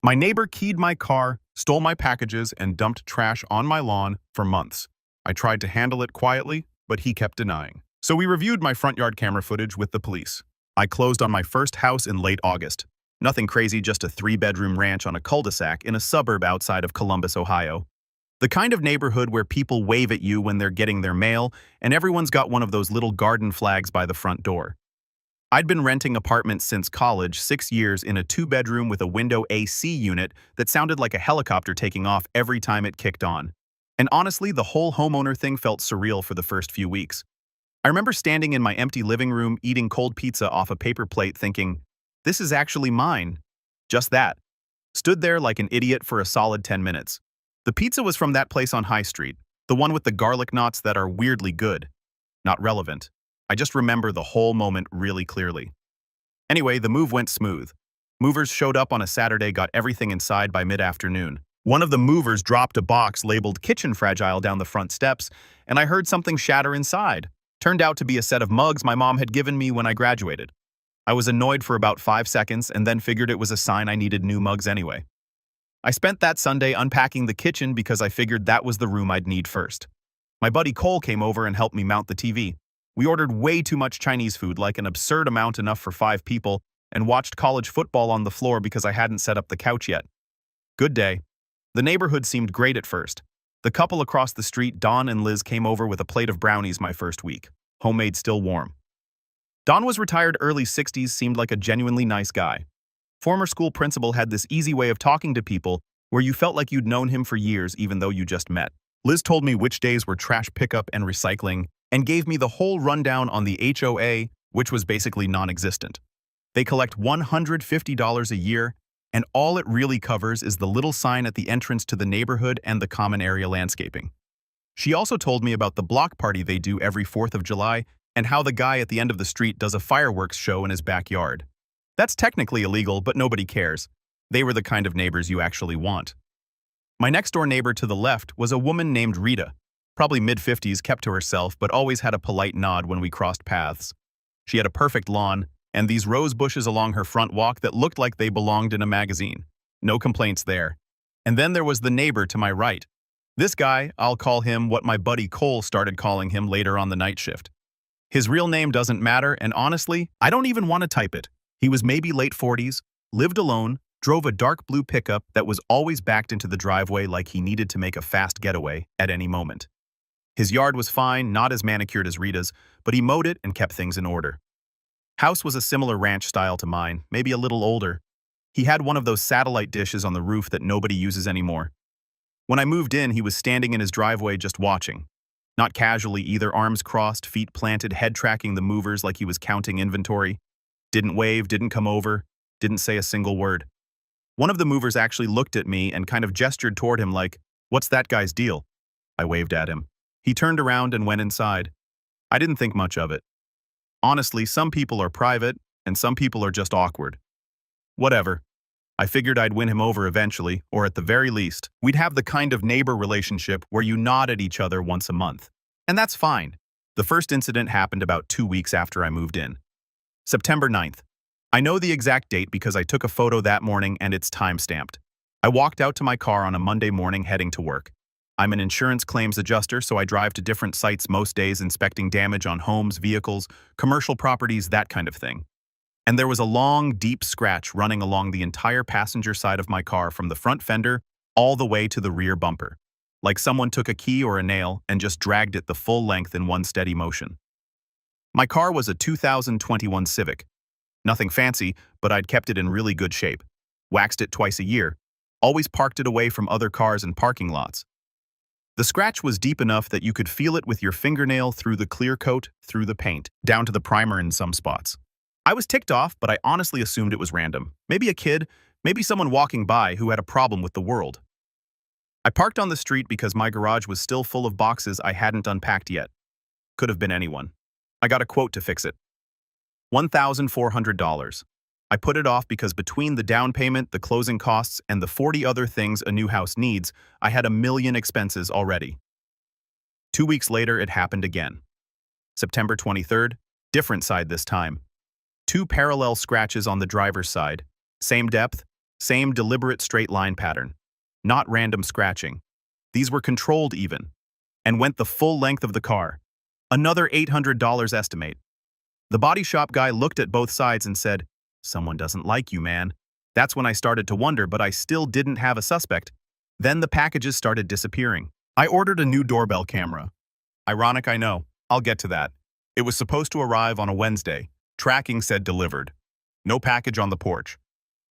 My neighbor keyed my car, stole my packages, and dumped trash on my lawn for months. I tried to handle it quietly, but he kept denying. So we reviewed my front yard camera footage with the police. I closed on my first house in late August. Nothing crazy, just a 3-bedroom ranch on a cul-de-sac in a suburb outside of Columbus, Ohio. The kind of neighborhood where people wave at you when they're getting their mail, and everyone's got one of those little garden flags by the front door. I'd been renting apartments since college, 6 years in a 2-bedroom with a window AC unit that sounded like a helicopter taking off every time it kicked on. And honestly, the whole homeowner thing felt surreal for the first few weeks. I remember standing in my empty living room eating cold pizza off a paper plate thinking, this is actually mine. Just that. Stood there like an idiot for a solid 10 minutes. The pizza was from that place on High Street, the one with the garlic knots that are weirdly good. Not relevant. I just remember the whole moment really clearly. Anyway, the move went smooth. Movers showed up on a Saturday, got everything inside by mid-afternoon. One of the movers dropped a box labeled Kitchen Fragile down the front steps, and I heard something shatter inside. Turned out to be a set of mugs my mom had given me when I graduated. I was annoyed for about 5 seconds and then figured it was a sign I needed new mugs anyway. I spent that Sunday unpacking the kitchen because I figured that was the room I'd need first. My buddy Cole came over and helped me mount the TV. We ordered way too much Chinese food, like an absurd amount enough for 5 people, and watched college football on the floor because I hadn't set up the couch yet. Good day. The neighborhood seemed great at first. The couple across the street, Don and Liz, came over with a plate of brownies my first week. Homemade, still warm. Don was retired, early 60s, seemed like a genuinely nice guy. Former school principal had this easy way of talking to people where you felt like you'd known him for years even though you just met. Liz told me which days were trash pickup and recycling and gave me the whole rundown on the HOA, which was basically non-existent. They collect $150 a year, and all it really covers is the little sign at the entrance to the neighborhood and the common area landscaping. She also told me about the block party they do every 4th of July and how the guy at the end of the street does a fireworks show in his backyard. That's technically illegal, but nobody cares. They were the kind of neighbors you actually want. My next-door neighbor to the left was a woman named Rita, probably mid-50s, kept to herself, but always had a polite nod when we crossed paths. She had a perfect lawn, and these rose bushes along her front walk that looked like they belonged in a magazine. No complaints there. And then there was the neighbor to my right. This guy, I'll call him what my buddy Cole started calling him later on the night shift. His real name doesn't matter, and honestly, I don't even want to type it. He was maybe late 40s, lived alone, drove a dark blue pickup that was always backed into the driveway like he needed to make a fast getaway at any moment. His yard was fine, not as manicured as Rita's, but he mowed it and kept things in order. House was a similar ranch style to mine, maybe a little older. He had one of those satellite dishes on the roof that nobody uses anymore. When I moved in, he was standing in his driveway just watching. Not casually either, arms crossed, feet planted, head tracking the movers like he was counting inventory. Didn't wave, didn't come over, didn't say a single word. One of the movers actually looked at me and kind of gestured toward him like, "What's that guy's deal?" I waved at him. He turned around and went inside. I didn't think much of it. Honestly, some people are private, and some people are just awkward. Whatever. I figured I'd win him over eventually, or at the very least, we'd have the kind of neighbor relationship where you nod at each other once a month. And that's fine. The first incident happened about 2 weeks after I moved in. September 9th. I know the exact date because I took a photo that morning and it's time-stamped. I walked out to my car on a Monday morning heading to work. I'm an insurance claims adjuster, so I drive to different sites most days inspecting damage on homes, vehicles, commercial properties, that kind of thing. And there was a long, deep scratch running along the entire passenger side of my car from the front fender all the way to the rear bumper, like someone took a key or a nail and just dragged it the full length in one steady motion. My car was a 2021 Civic. Nothing fancy, but I'd kept it in really good shape. Waxed it twice a year. Always parked it away from other cars and parking lots. The scratch was deep enough that you could feel it with your fingernail through the clear coat, through the paint, down to the primer in some spots. I was ticked off, but I honestly assumed it was random. Maybe a kid, maybe someone walking by who had a problem with the world. I parked on the street because my garage was still full of boxes I hadn't unpacked yet. Could have been anyone. I got a quote to fix it. $1,400. I put it off because between the down payment, the closing costs, and the 40 other things a new house needs, I had a million expenses already. 2 weeks later, it happened again. September 23rd, different side this time. 2 parallel scratches on the driver's side. Same depth, Same deliberate straight line pattern. Not random scratching. These were controlled even. And went the full length of the car. Another $800 estimate. The body shop guy looked at both sides and said, "Someone doesn't like you, man." That's when I started to wonder, but I still didn't have a suspect. Then the packages started disappearing. I ordered a new doorbell camera. Ironic, I know. I'll get to that. It was supposed to arrive on a Wednesday. Tracking said delivered. No package on the porch.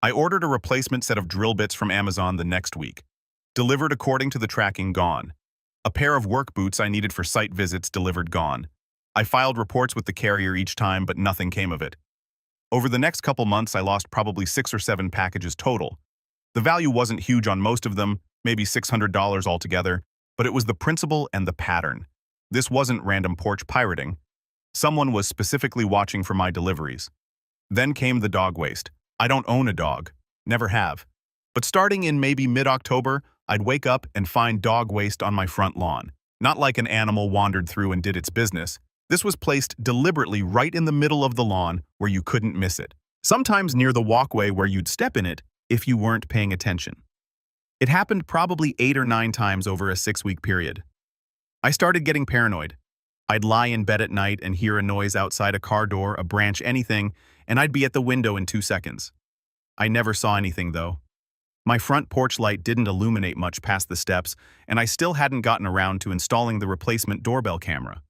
I ordered a replacement set of drill bits from Amazon the next week. Delivered according to the tracking, gone. A pair of work boots I needed for site visits delivered, gone. I filed reports with the carrier each time, but nothing came of it. Over the next couple months, I lost probably 6 or 7 packages total. The value wasn't huge on most of them, maybe $600 altogether, but it was the principle and the pattern. This wasn't random porch pirating. Someone was specifically watching for my deliveries. Then came the dog waste. I don't own a dog. Never have. But starting in maybe mid-October, I'd wake up and find dog waste on my front lawn. Not like an animal wandered through and did its business. This was placed deliberately right in the middle of the lawn where you couldn't miss it. Sometimes near the walkway where you'd step in it if you weren't paying attention. It happened probably 8 or 9 times over a 6-week period. I started getting paranoid. I'd lie in bed at night and hear a noise outside a car door, a branch, anything, and I'd be at the window in 2 seconds. I never saw anything, though. My front porch light didn't illuminate much past the steps, and I still hadn't gotten around to installing the replacement doorbell camera.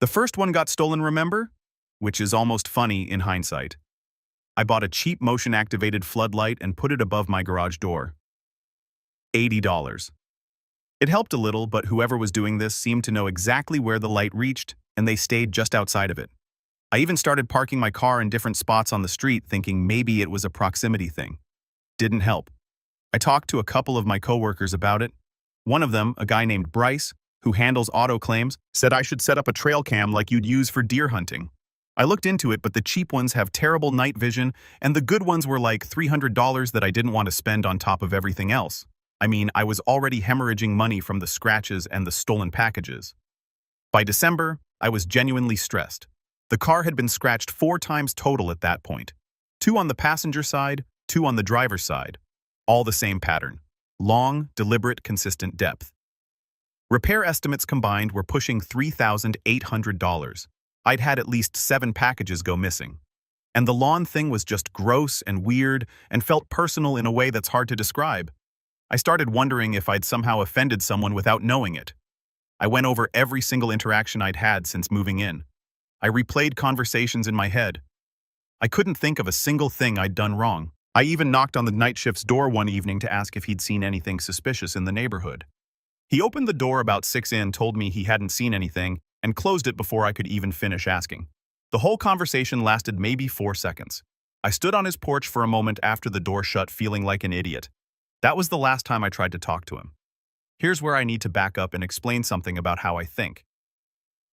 The first one got stolen, remember? Which is almost funny in hindsight. I bought a cheap motion-activated floodlight and put it above my garage door. $80. It helped a little, but whoever was doing this seemed to know exactly where the light reached, and they stayed just outside of it. I even started parking my car in different spots on the street, thinking maybe it was a proximity thing. Didn't help. I talked to a couple of my coworkers about it. One of them, a guy named Bryce, who handles auto claims, said I should set up a trail cam like you'd use for deer hunting. I looked into it, but the cheap ones have terrible night vision, and the good ones were like $300 that I didn't want to spend on top of everything else. I mean, I was already hemorrhaging money from the scratches and the stolen packages. By December, I was genuinely stressed. The car had been scratched 4 times total at that point. 2 on the passenger side, 2 on the driver's side. All the same pattern. Long, deliberate, consistent depth. Repair estimates combined were pushing $3,800. I'd had at least 7 packages go missing. And the lawn thing was just gross and weird and felt personal in a way that's hard to describe. I started wondering if I'd somehow offended someone without knowing it. I went over every single interaction I'd had since moving in. I replayed conversations in my head. I couldn't think of a single thing I'd done wrong. I even knocked on the night shift's door one evening to ask if he'd seen anything suspicious in the neighborhood. He opened the door about 6 in, told me he hadn't seen anything, and closed it before I could even finish asking. The whole conversation lasted maybe 4 seconds. I stood on his porch for a moment after the door shut, feeling like an idiot. That was the last time I tried to talk to him. Here's where I need to back up and explain something about how I think.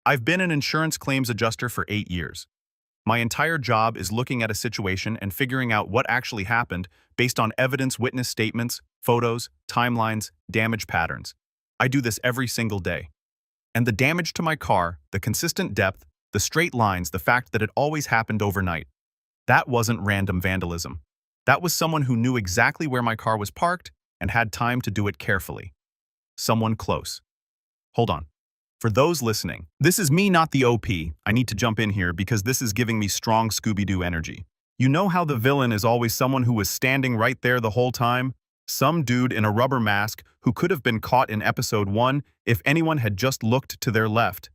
I've been an insurance claims adjuster for 8 years. My entire job is looking at a situation and figuring out what actually happened based on evidence, witness statements, photos, timelines, damage patterns. I do this every single day. And the damage to my car, the consistent depth, the straight lines, the fact that it always happened overnight, that wasn't random vandalism. That was someone who knew exactly where my car was parked and had time to do it carefully. Someone close. Hold on. For those listening, this is me, not the OP. I need to jump in here because this is giving me strong Scooby-Doo energy. You know how the villain is always someone who was standing right there the whole time? Some dude in a rubber mask who could have been caught in episode 1 if anyone had just looked to their left.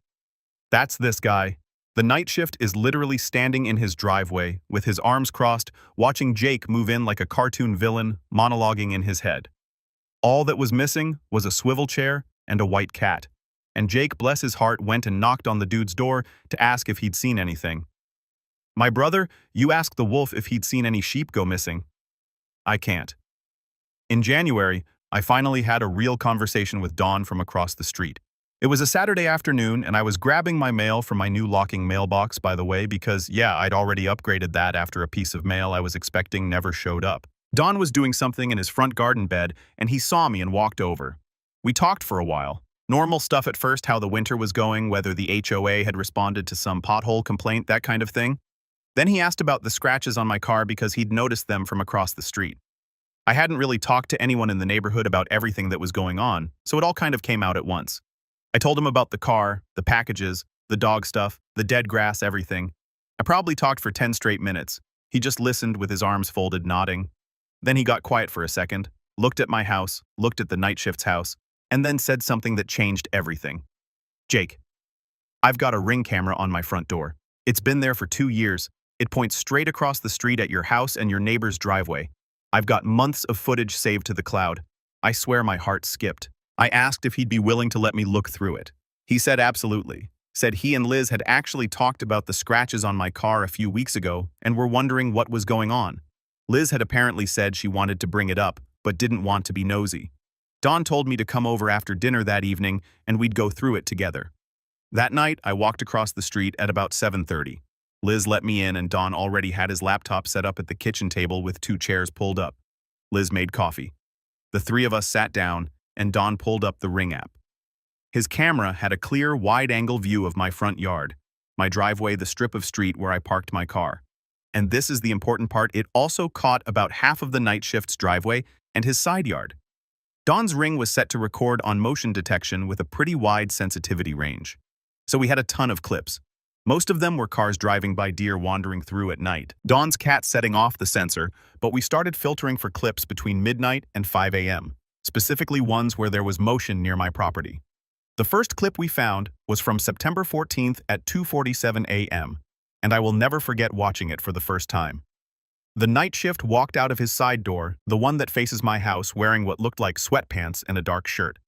That's this guy. The night shift is literally standing in his driveway with his arms crossed, watching Jake move in like a cartoon villain, monologuing in his head. All that was missing was a swivel chair and a white cat. And Jake, bless his heart, went and knocked on the dude's door to ask if he'd seen anything. My brother, you ask the wolf if he'd seen any sheep go missing. I can't. In January, I finally had a real conversation with Dawn from across the street. It was a Saturday afternoon, and I was grabbing my mail from my new locking mailbox, by the way, because, yeah, I'd already upgraded that after a piece of mail I was expecting never showed up. Dawn was doing something in his front garden bed, and he saw me and walked over. We talked for a while. Normal stuff at first, how the winter was going, whether the HOA had responded to some pothole complaint, that kind of thing. Then he asked about the scratches on my car because he'd noticed them from across the street. I hadn't really talked to anyone in the neighborhood about everything that was going on, so it all kind of came out at once. I told him about the car, the packages, the dog stuff, the dead grass, everything. I probably talked for 10 straight minutes. He just listened with his arms folded, nodding. Then he got quiet for a second, looked at my house, looked at the night shift's house, and then said something that changed everything. Jake, I've got a Ring camera on my front door. It's been there for 2 years. It points straight across the street at your house and your neighbor's driveway. I've got months of footage saved to the cloud. I swear my heart skipped. I asked if he'd be willing to let me look through it. He said absolutely. Said he and Liz had actually talked about the scratches on my car a few weeks ago and were wondering what was going on. Liz had apparently said she wanted to bring it up, but didn't want to be nosy. Dawn told me to come over after dinner that evening and we'd go through it together. That night, I walked across the street at about 7:30. Liz let me in and Dawn already had his laptop set up at the kitchen table with 2 chairs pulled up. Liz made coffee. The 3 of us sat down and Dawn pulled up the Ring app. His camera had a clear, wide-angle view of my front yard, my driveway, the strip of street where I parked my car. And this is the important part, it also caught about half of the night shift's driveway and his side yard. Dawn's Ring was set to record on motion detection with a pretty wide sensitivity range. So we had a ton of clips. Most of them were cars driving by, deer wandering through at night, Dawn's cat setting off the sensor, but we started filtering for clips between midnight and 5 a.m., specifically ones where there was motion near my property. The first clip we found was from September 14th at 2:47 a.m., and I will never forget watching it for the first time. The night shift walked out of his side door, the one that faces my house, wearing what looked like sweatpants and a dark shirt.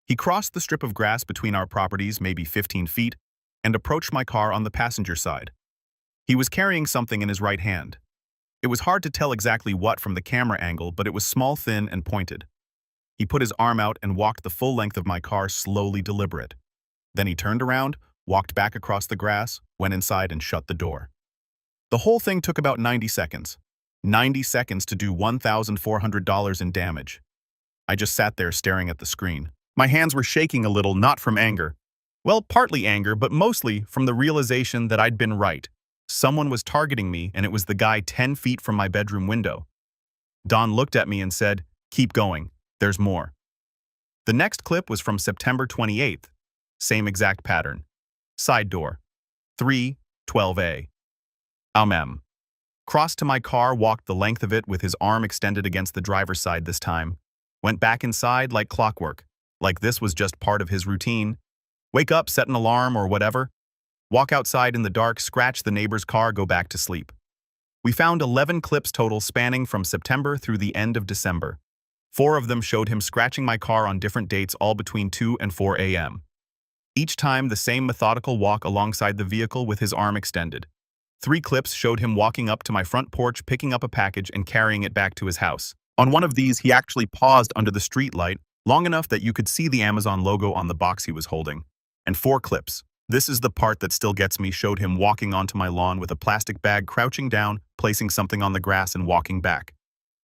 He crossed the strip of grass between our properties, maybe 15 feet, and approached my car on the passenger side. He was carrying something in his right hand. It was hard to tell exactly what from the camera angle, but it was small, thin, and pointed. He put his arm out and walked the full length of my car, slowly, deliberate. Then he turned around, walked back across the grass, went inside and shut the door. The whole thing took about 90 seconds. 90 seconds to do $1,400 in damage. I just sat there staring at the screen. My hands were shaking a little, not from anger. Well, partly anger, but mostly from the realization that I'd been right. Someone was targeting me, and it was the guy 10 feet from my bedroom window. Dawn looked at me and said, "Keep going. There's more." The next clip was from September 28th. Same exact pattern. Side door. 3:12 a.m. Crossed to my car, walked the length of it with his arm extended against the driver's side this time. Went back inside like clockwork. Like this was just part of his routine. Wake up, set an alarm or whatever. Walk outside in the dark, scratch the neighbor's car, go back to sleep. We found 11 clips total spanning from September through the end of December. 4 of them showed him scratching my car on different dates, all between 2 and 4 a.m. Each time the same methodical walk alongside the vehicle with his arm extended. 3 clips showed him walking up to my front porch, picking up a package and carrying it back to his house. On one of these, he actually paused under the street light, long enough that you could see the Amazon logo on the box he was holding. And 4 clips. This is the part that still gets me, showed him walking onto my lawn with a plastic bag, crouching down, placing something on the grass and walking back.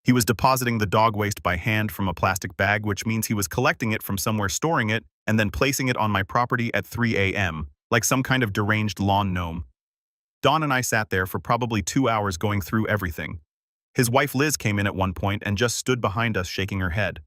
He was depositing the dog waste by hand from a plastic bag, which means he was collecting it from somewhere, storing it, and then placing it on my property at 3 a.m., like some kind of deranged lawn gnome. Dawn and I sat there for probably 2 hours going through everything. His wife Liz came in at one point and just stood behind us shaking her head.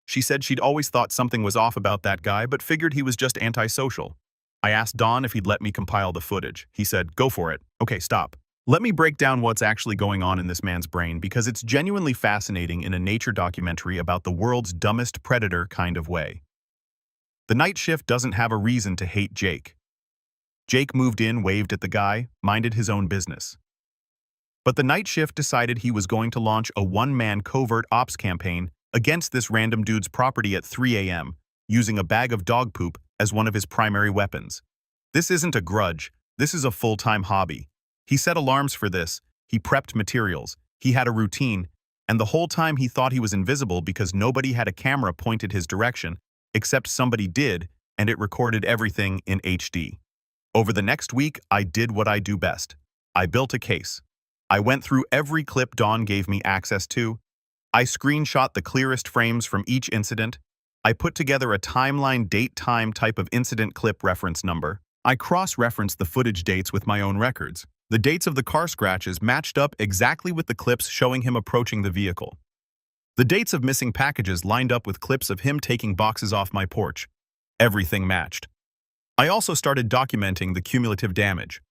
She said she'd always thought something was off about that guy, but figured he was just antisocial. I asked Dawn if he'd let me compile the footage. He said, "Go for it. Okay, stop. Let me break down what's actually going on in this man's brain, because it's genuinely fascinating in a nature documentary about the world's dumbest predator kind of way." The night shift doesn't have a reason to hate Jake. Jake moved in, waved at the guy, minded his own business. But the night shift decided he was going to launch a one-man covert ops campaign against this random dude's property at 3 a.m., using a bag of dog poop as one of his primary weapons. This isn't a grudge, this is a full-time hobby. He set alarms for this, he prepped materials, he had a routine, and the whole time he thought he was invisible because nobody had a camera pointed his direction, except somebody did, and it recorded everything in HD. Over the next week, I did what I do best. I built a case. I went through every clip Dawn gave me access to. I screenshot the clearest frames from each incident. I put together a timeline, date, time type of incident, clip reference number. I cross-referenced the footage dates with my own records. The dates of the car scratches matched up exactly with the clips showing him approaching the vehicle. The dates of missing packages lined up with clips of him taking boxes off my porch. Everything matched. I also started documenting the cumulative damage.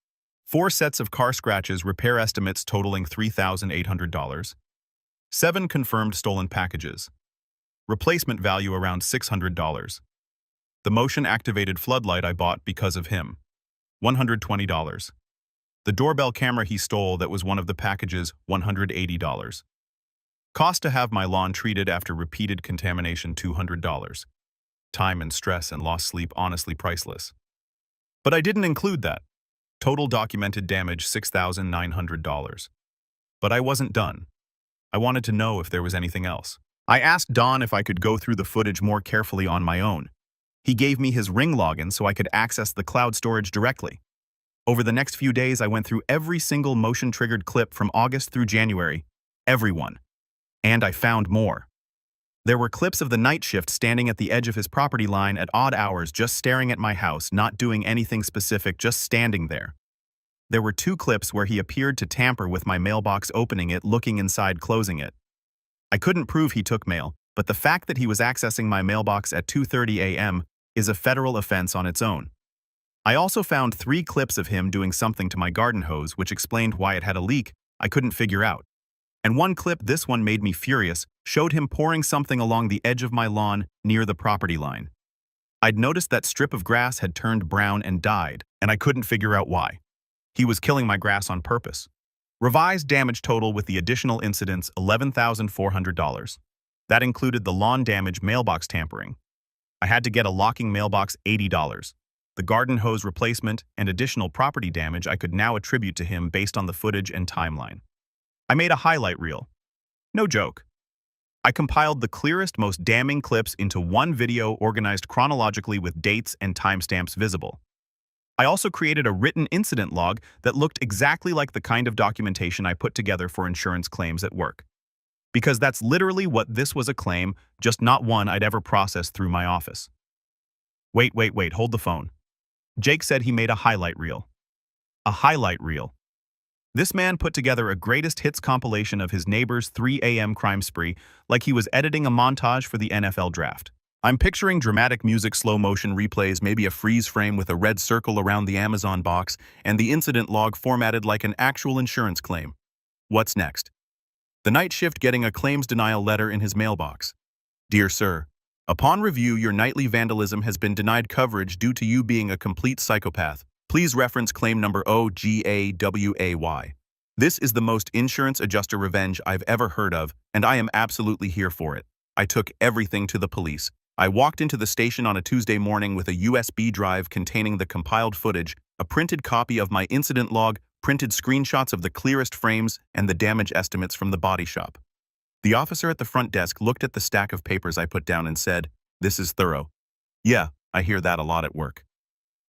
4 sets of car scratches, repair estimates totaling $3,800. 7 confirmed stolen packages. Replacement value around $600. The motion-activated floodlight I bought because of him. $120. The doorbell camera he stole that was one of the packages, $180. Cost to have my lawn treated after repeated contamination, $200. Time and stress and lost sleep, honestly priceless. But I didn't include that. Total documented damage, $6,900. But I wasn't done. I wanted to know if there was anything else. I asked Don if I could go through the footage more carefully on my own. He gave me his Ring login so I could access the cloud storage directly. Over the next few days, I went through every single motion-triggered clip from August through January. Everyone. And I found more. There were clips of the night shift standing at the edge of his property line at odd hours, just staring at my house, not doing anything specific, just standing there. There were 2 clips where he appeared to tamper with my mailbox, opening it, looking inside, closing it. I couldn't prove he took mail, but the fact that he was accessing my mailbox at 2:30 a.m. is a federal offense on its own. I also found 3 clips of him doing something to my garden hose, which explained why it had a leak I couldn't figure out. And one clip, this one made me furious, showed him pouring something along the edge of my lawn near the property line. I'd noticed that strip of grass had turned brown and died, and I couldn't figure out why. He was killing my grass on purpose. Revised damage total with the additional incidents, $11,400. That included the lawn damage, mailbox tampering. I had to get a locking mailbox, $80. The garden hose replacement and additional property damage I could now attribute to him based on the footage and timeline. I made a highlight reel. No joke. I compiled the clearest, most damning clips into one video organized chronologically with dates and timestamps visible. I also created a written incident log that looked exactly like the kind of documentation I put together for insurance claims at work. Because that's literally what this was, a claim, just not one I'd ever processed through my office. Wait, hold the phone. Jake said he made a highlight reel. A highlight reel. This man put together a greatest hits compilation of his neighbor's 3 a.m. crime spree like he was editing a montage for the NFL draft. I'm picturing dramatic music, slow motion replays, maybe a freeze frame with a red circle around the Amazon box, and the incident log formatted like an actual insurance claim. What's next? The night shift getting a claims denial letter in his mailbox. Dear Sir, upon review, your nightly vandalism has been denied coverage due to you being a complete psychopath. Please reference claim number OGAWAY. This is the most insurance adjuster revenge I've ever heard of, and I am absolutely here for it. I took everything to the police. I walked into the station on a Tuesday morning with a USB drive containing the compiled footage, a printed copy of my incident log, printed screenshots of the clearest frames, and the damage estimates from the body shop. The officer at the front desk looked at the stack of papers I put down and said, "This is thorough." Yeah, I hear that a lot at work.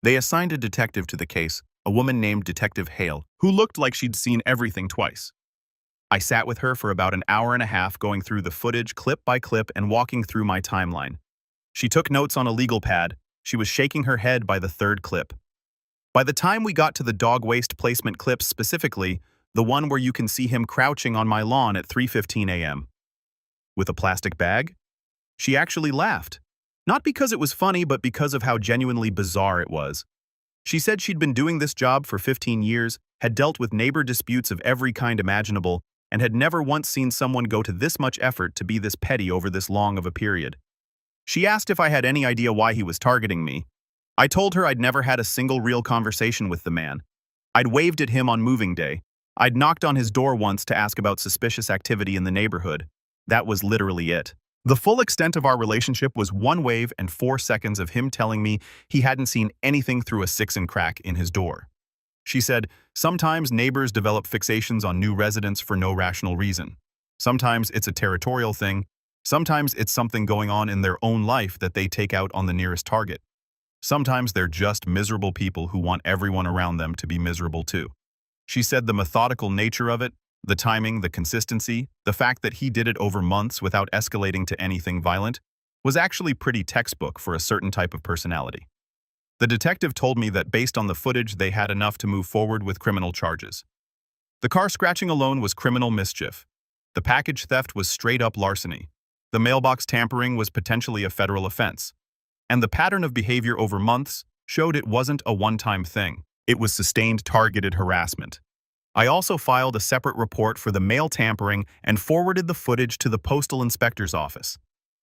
They assigned a detective to the case, a woman named Detective Hale, who looked like she'd seen everything twice. I sat with her for about an hour and a half going through the footage clip by clip and walking through my timeline. She took notes on a legal pad. She was shaking her head by the 3rd clip. By the time we got to the dog waste placement clip, specifically, the one where you can see him crouching on my lawn at 3:15 a.m. with a plastic bag, she actually laughed. Not because it was funny, but because of how genuinely bizarre it was. She said she'd been doing this job for 15 years, had dealt with neighbor disputes of every kind imaginable, and had never once seen someone go to this much effort to be this petty over this long of a period. She asked if I had any idea why he was targeting me. I told her I'd never had a single real conversation with the man. I'd waved at him on moving day. I'd knocked on his door once to ask about suspicious activity in the neighborhood. That was literally it. The full extent of our relationship was 1 wave and 4 seconds of him telling me he hadn't seen anything through a 6-inch crack in his door. She said, sometimes neighbors develop fixations on new residents for no rational reason. Sometimes it's a territorial thing. Sometimes it's something going on in their own life that they take out on the nearest target. Sometimes they're just miserable people who want everyone around them to be miserable too. She said the methodical nature of it, the timing, the consistency, the fact that he did it over months without escalating to anything violent, was actually pretty textbook for a certain type of personality. The detective told me that based on the footage they had enough to move forward with criminal charges. The car scratching alone was criminal mischief. The package theft was straight-up larceny. The mailbox tampering was potentially a federal offense. And the pattern of behavior over months showed it wasn't a one-time thing. It was sustained targeted harassment. I also filed a separate report for the mail tampering and forwarded the footage to the Postal Inspector's office.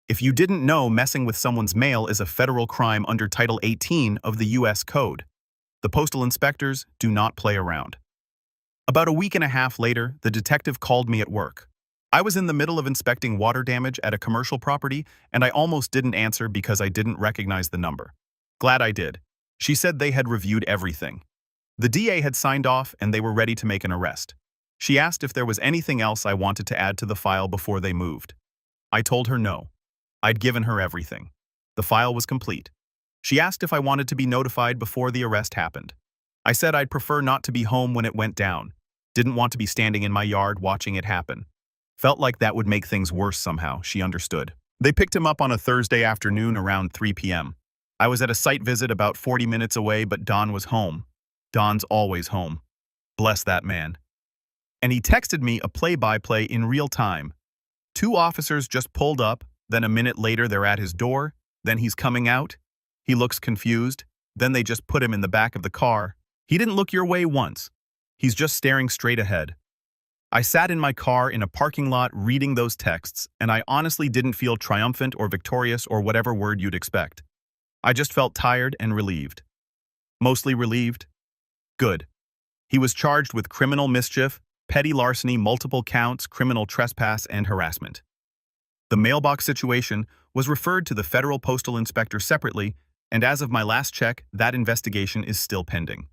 If you didn't know, messing with someone's mail is a federal crime under Title 18 of the U.S. Code. The postal inspectors do not play around. About a week and a half later, the detective called me at work. I was in the middle of inspecting water damage at a commercial property, and I almost didn't answer because I didn't recognize the number. Glad I did. She said they had reviewed everything. The DA had signed off and they were ready to make an arrest. She asked if there was anything else I wanted to add to the file before they moved. I told her no. I'd given her everything. The file was complete. She asked if I wanted to be notified before the arrest happened. I said I'd prefer not to be home when it went down. Didn't want to be standing in my yard watching it happen. Felt like that would make things worse somehow, she understood. They picked him up on a Thursday afternoon around 3 p.m. I was at a site visit about 40 minutes away, but Don was home. Don's always home. Bless that man. And he texted me a play-by-play in real time. 2 officers just pulled up, then a minute later they're at his door, then he's coming out. He looks confused, then they just put him in the back of the car. He didn't look your way once. He's just staring straight ahead. I sat in my car in a parking lot reading those texts, and I honestly didn't feel triumphant or victorious or whatever word you'd expect. I just felt tired and relieved. Mostly relieved. Good. He was charged with criminal mischief, petty larceny, multiple counts, criminal trespass, and harassment. The mailbox situation was referred to the federal postal inspector separately, and as of my last check, that investigation is still pending.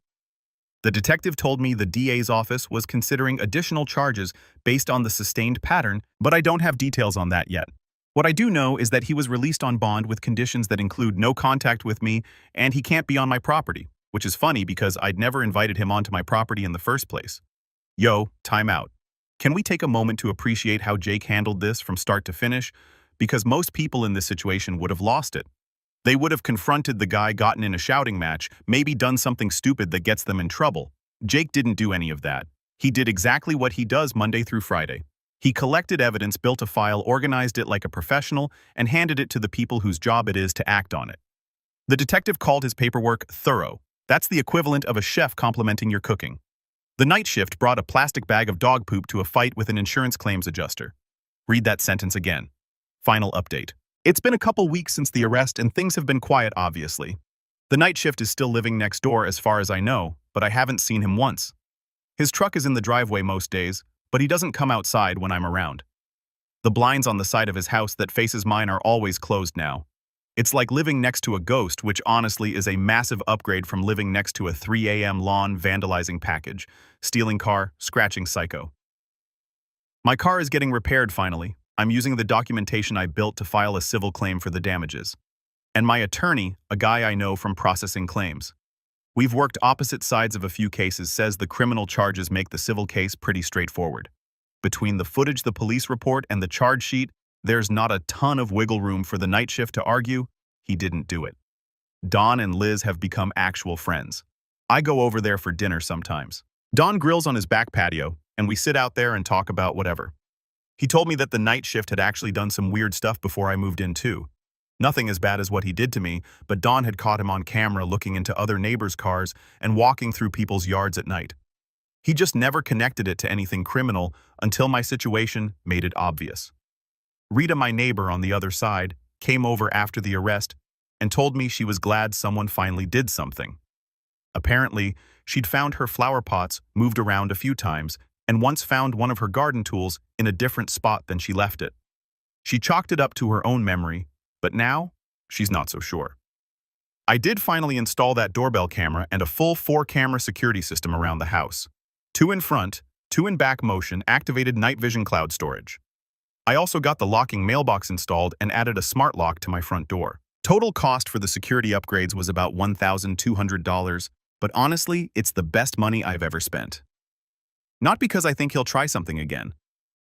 The detective told me the DA's office was considering additional charges based on the sustained pattern, but I don't have details on that yet. What I do know is that he was released on bond with conditions that include no contact with me and he can't be on my property, which is funny because I'd never invited him onto my property in the first place. Yo, time out. Can we take a moment to appreciate how Jake handled this from start to finish? Because most people in this situation would have lost it. They would have confronted the guy, gotten in a shouting match, maybe done something stupid that gets them in trouble. Jake didn't do any of that. He did exactly what he does Monday through Friday. He collected evidence, built a file, organized it like a professional, and handed it to the people whose job it is to act on it. The detective called his paperwork thorough. That's the equivalent of a chef complimenting your cooking. The night shift brought a plastic bag of dog poop to a fight with an insurance claims adjuster. Read that sentence again. Final update. It's been a couple weeks since the arrest and things have been quiet, obviously. The night shift is still living next door as far as I know, but I haven't seen him once. His truck is in the driveway most days, but he doesn't come outside when I'm around. The blinds on the side of his house that faces mine are always closed now. It's like living next to a ghost, which honestly is a massive upgrade from living next to a 3 a.m. lawn vandalizing package, stealing car, scratching psycho. My car is getting repaired finally. I'm using the documentation I built to file a civil claim for the damages. And my attorney, a guy I know from processing claims. We've worked opposite sides of a few cases, says the criminal charges make the civil case pretty straightforward. Between the footage, the police report, and the charge sheet, there's not a ton of wiggle room for the night shift to argue he didn't do it. Don and Liz have become actual friends. I go over there for dinner sometimes. Don grills on his back patio, and we sit out there and talk about whatever. He told me that the night shift had actually done some weird stuff before I moved in too. Nothing as bad as what he did to me, but Don had caught him on camera looking into other neighbors' cars and walking through people's yards at night. He just never connected it to anything criminal until my situation made it obvious. Rita, my neighbor on the other side, came over after the arrest and told me she was glad someone finally did something. Apparently, she'd found her flower pots moved around a few times and once found one of her garden tools in a different spot than she left it. She chalked it up to her own memory, but now she's not so sure. I did finally install that doorbell camera and a full 4-camera security system around the house. 2 in front, 2 in back, motion activated night vision cloud storage. I also got the locking mailbox installed and added a smart lock to my front door. Total cost for the security upgrades was about $1,200, but honestly, it's the best money I've ever spent. Not because I think he'll try something again.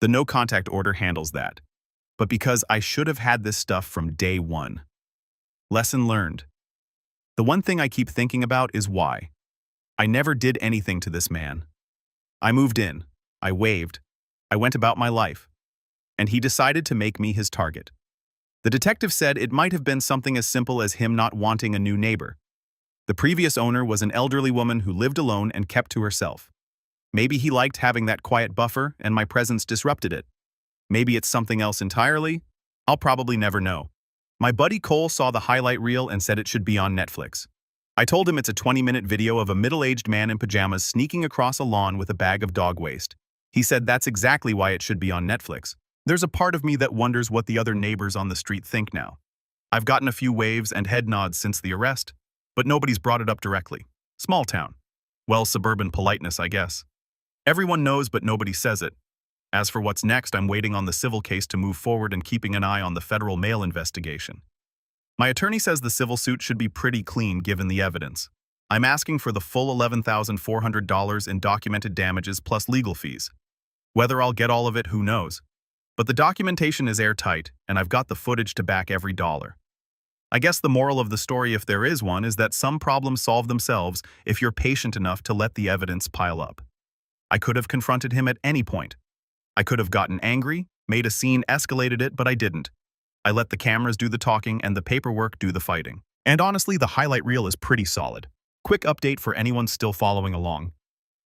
The no contact order handles that. But because I should have had this stuff from day one. Lesson learned. The one thing I keep thinking about is why. I never did anything to this man. I moved in. I waved. I went about my life. and he decided to make me his target. The detective said it might have been something as simple as him not wanting a new neighbor. The previous owner was an elderly woman who lived alone and kept to herself. Maybe he liked having that quiet buffer and my presence disrupted it. Maybe it's something else entirely. I'll probably never know. My buddy Cole saw the highlight reel and said it should be on Netflix. I told him it's a 20-minute video of a middle-aged man in pajamas sneaking across a lawn with a bag of dog waste. He said that's exactly why it should be on Netflix. There's a part of me that wonders what the other neighbors on the street think now. I've gotten a few waves and head nods since the arrest, but nobody's brought it up directly. Small town. Well, suburban politeness, I guess. Everyone knows, but nobody says it. As for what's next, I'm waiting on the civil case to move forward and keeping an eye on the federal mail investigation. My attorney says the civil suit should be pretty clean given the evidence. I'm asking for the full $11,400 in documented damages plus legal fees. Whether I'll get all of it, who knows? But the documentation is airtight, and I've got the footage to back every dollar. I guess the moral of the story, if there is one, is that some problems solve themselves if you're patient enough to let the evidence pile up. I could have confronted him at any point. I could have gotten angry, made a scene, escalated it, but I didn't. I let the cameras do the talking and the paperwork do the fighting. And honestly, the highlight reel is pretty solid. Quick update for anyone still following along.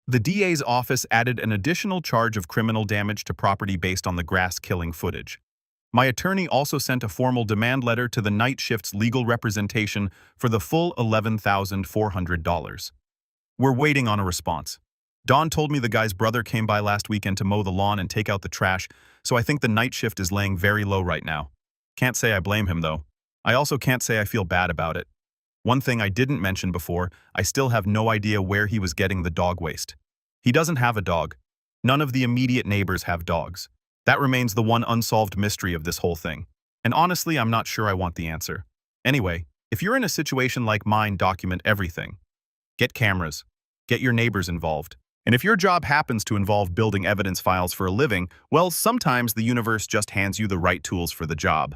The DA's office added an additional charge of criminal damage to property based on the grass-killing footage. My attorney also sent a formal demand letter to the night shift's legal representation for the full $11,400. We're waiting on a response. Don told me the guy's brother came by last weekend to mow the lawn and take out the trash, so I think the night shift is laying very low right now. Can't say I blame him, though. I also can't say I feel bad about it. One thing I didn't mention before, I still have no idea where he was getting the dog waste. He doesn't have a dog. None of the immediate neighbors have dogs. That remains the one unsolved mystery of this whole thing. And honestly, I'm not sure I want the answer. Anyway, if you're in a situation like mine, document everything. Get cameras. Get your neighbors involved. And if your job happens to involve building evidence files for a living, well, sometimes the universe just hands you the right tools for the job.